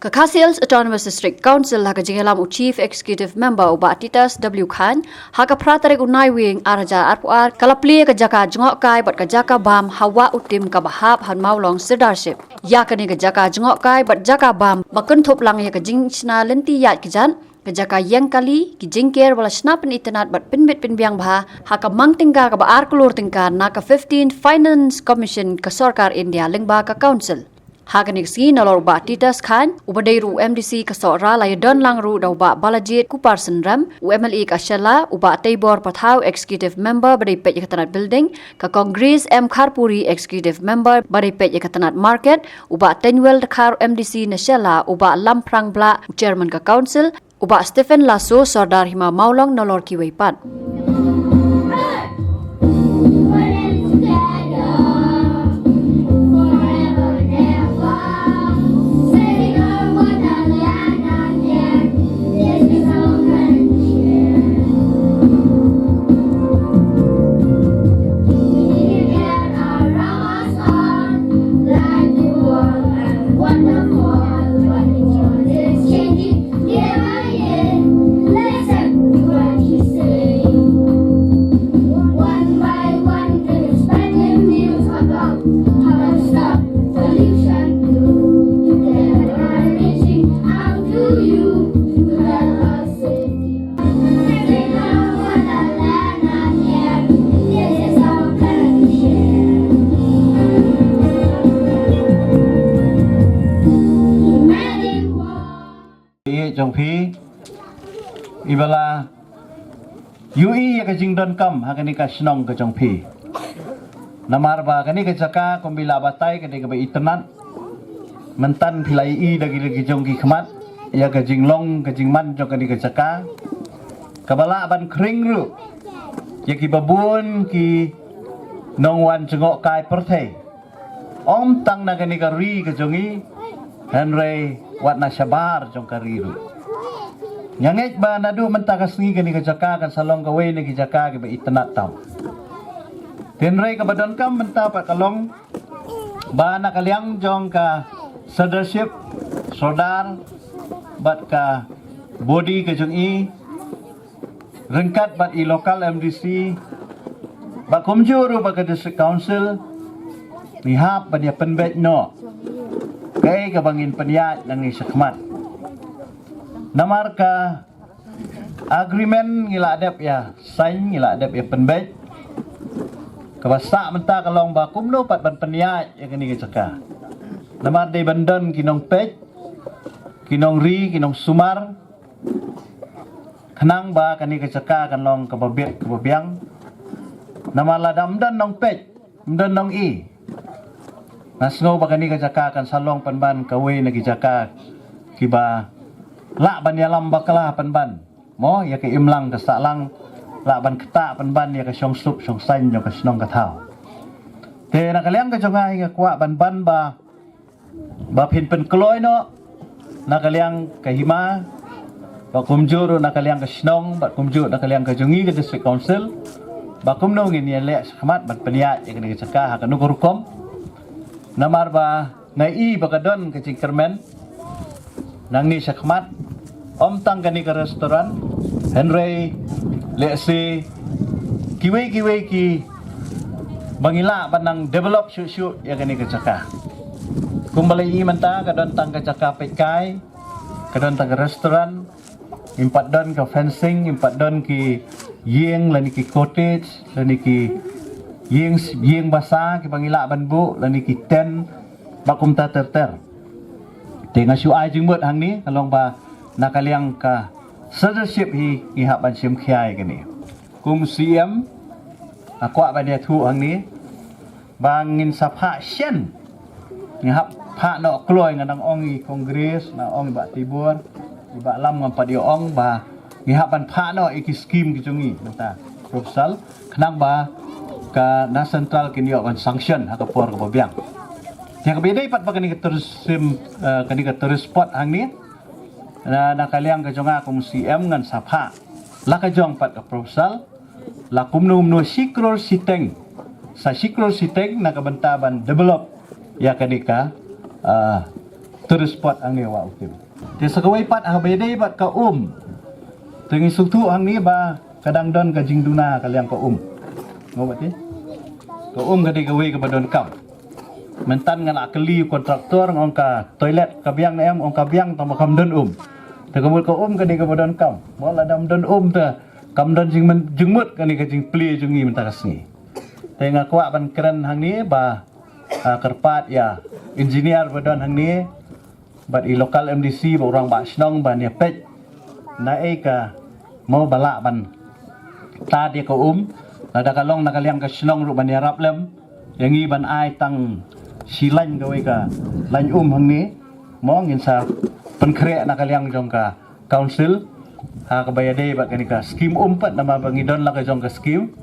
Kakasils Autonomous District Council haka jingalam u Chief Executive Member uba Titus W. Khan haka pratarek unai wing araja arpuar kalapli ka jaka jengok kai bat ka jaka bam hawa utim ka bahap han maulong leadership ya kani ka jaka jengok kai bat jaka bam bakun thop lang ya ka jingchna lenti yat kijan ka jaka yang kali ki jingker wala snapen internet bat pinbit pinbiang bha haka mangtingka ka ba arkulur tingka na ka 15th Finance Commission ka Sarkar India lingba ka council Hakanik si nolor ba Titus Khan, ubadairu MDC kasora lay don lang ru daw ba Balajit Kupar Sendram, UMLE Kasyala, uba Taybor Pathaw Executive Member badai pet Yakatanat Building, ka Congress M Kharpuri Executive Member badai pet Yakatanat Market, uba Tenuel Dakar MDC Nasyala, uba Lamprang Bla Chairman ka Council, uba Stephen Lasso Sardar Hima Maulong nolor kiwaipat. Jong Phi Ibala UI ya ka jingdon kam hakani ka snong ka Jong Phi Namar ba kani ka jaka kumbila batay kani ka ba itanan mentan philai I dagi jong ki khmat ya ka jinglong ka jingman jong kani ka jaka kabala ban kring ru ya ki babun ki nongwan jengok kai perthai om tang na kani ka ri ka jongi Henry wat na syabar jong kariru nyangek ba nadu mentakas ngi gani kajaka kan salong gawe ni kajaka ke ba itanat tam Henry ka badon kam menta pa kalong ba na kalyang jong ka leadership sodar bat ka body ka jong I rengkat bat I local MDC ba kumjuru ba ka district council nihap ba dia penbet no kay kabangin paniat ng isakmat. Namar ka agreement ngila adep ya sign ngila adep ya penbet. Kabasa menta kalong ba kumno pat ban paniat ya kani kajaka. Namar de bandon kinong pej kinong ri kinong sumar kanang ba kani kajaka kanlong kababiang. Namar ladam dan nong pej dan nong I Nasngo ba kani kajaka kan salong panban kawe na kijaka kiba la ban yalam bakala panban mo ya ke imlang ka salang la ban keta panban ya ka syong sup syong san yo ka snong ka thao te na kalyang ka jonga hi kwa ban ba phin pen kloy no na kalyang ka hima ba kumjuro na kalyang ka snong ba kumjuro na kalyang ka jongi ka district council ba kumno ngin ya le khmat ban paniat ya kani kajaka ha kanu korukom Namar ba nai bakadon ke Cingkermen nang ni sakmat om tang kani ke restoran Henry lesi kiwe ki bangila banang develop syu ya kani ke Caka kumbali I menta kadon tang ke Caka pekai kadon tang ke restoran impat don ke fencing impat don ki yeng lani ki cottage lani ki Yeng basa ki pangila banbu lani kiten bakum ta ter tenga syu ai jing mut hang ni kalong ba nakaliang ka leadership hi ha ban sim khiai kani kum CM akwa ba dia thu hang ni bangin sapha shen ni hap pha no kloy nganang ong I Congress na ong ba tibur ba lam ngam pa dia ong ba ni hap ban pha no iki scheme ki jungi nata proposal khnang ba ka na central kinyo kan sanction ha kapor ka babiang yang kabidai pat pa kani ka tourist spot hang ni na nakaliang ka jonga kum CM ngan sapha la ka jong pat ka proposal la kumnum no sikrol siteng sa sikrol siteng na kabantaban develop ya kanika terus pot ang ni wa utim te sakawai pat habede pat ka tengi sutu ang ni ba kadang don ka jingduna kaliang ka ngobat ti ka ka di gawe ka badon kam mentan ngan akeli kontraktor ngong ka toilet ka biang na em ong ka biang tong kam don te kamul ka ka di ka badon kam mo la dam don te kam don jingmut ka ni ka jing pli jungi mentakas ni te ngakwa ban keren hang ni ba kerpat ya engineer badon hang ni bat i lokal MDC ba orang ba snong ba ni pet na ka mau balak ban ta dia ka ada kalong nakaliang ka snong ru ban ni rap lem yang i ban ai tang silan gawe ka lan hang ni mo ngin sa penkre nakaliang jong ka council ha ka bayade ba kani ka scheme pat nama bangidon la ka jong ka scheme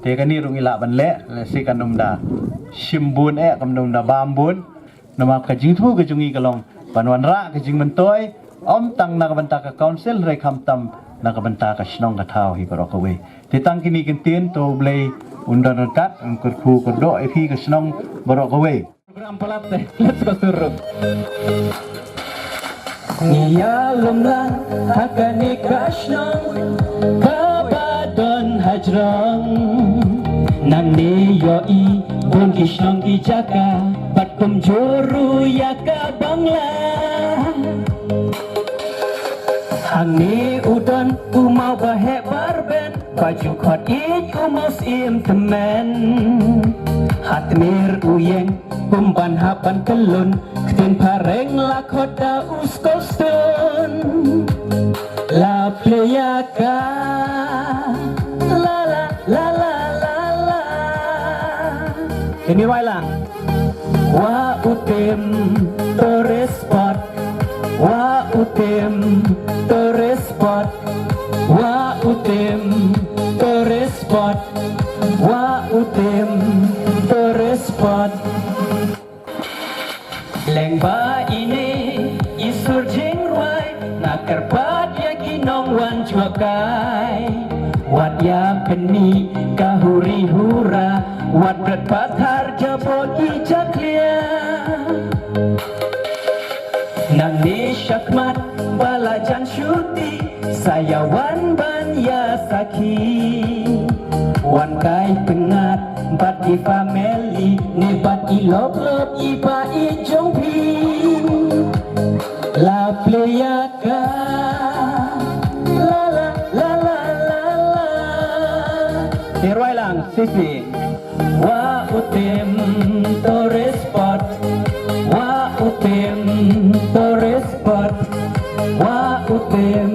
te kani rung ila ban le si kanum da simbun kamnum da bambun nama ka jingthu ka jungi kalong panwan ra ka jing mentoy tang nakabanta ka council re tam nakabanta ka snong ka thau hi ko ka we te tang kini kintin to blay undan kat ang kurku kurdo fi ka snong baro ka we program palat let's go suruh Niya lumlan hakani kashnong kabadon hajrong nang niyoi bun kishnong kijaka patkum joru yaka bangla hangi udon umau bahe barben baju khot ik umus im temen hatmir uyeng kumban hapan kelun ketin pareng lakota uskoston la pleyaka la la la la la la ini wailang wa utim torespot wa utim torespot wa utim torespot wa utim torespot lengba ini isur jingwai nakar pat ya ginong wan cuakai wat ya peni kahuri hura wat berat pathar jabot ijaklia nang ni syakmat balajan syuti saya wan ban ya saki wan kai pengat bat di family ni bat i lop iba i jongpi la pleyaka la la la la la la terwai lang sisi wa utim torespot wa utim torespot wa utim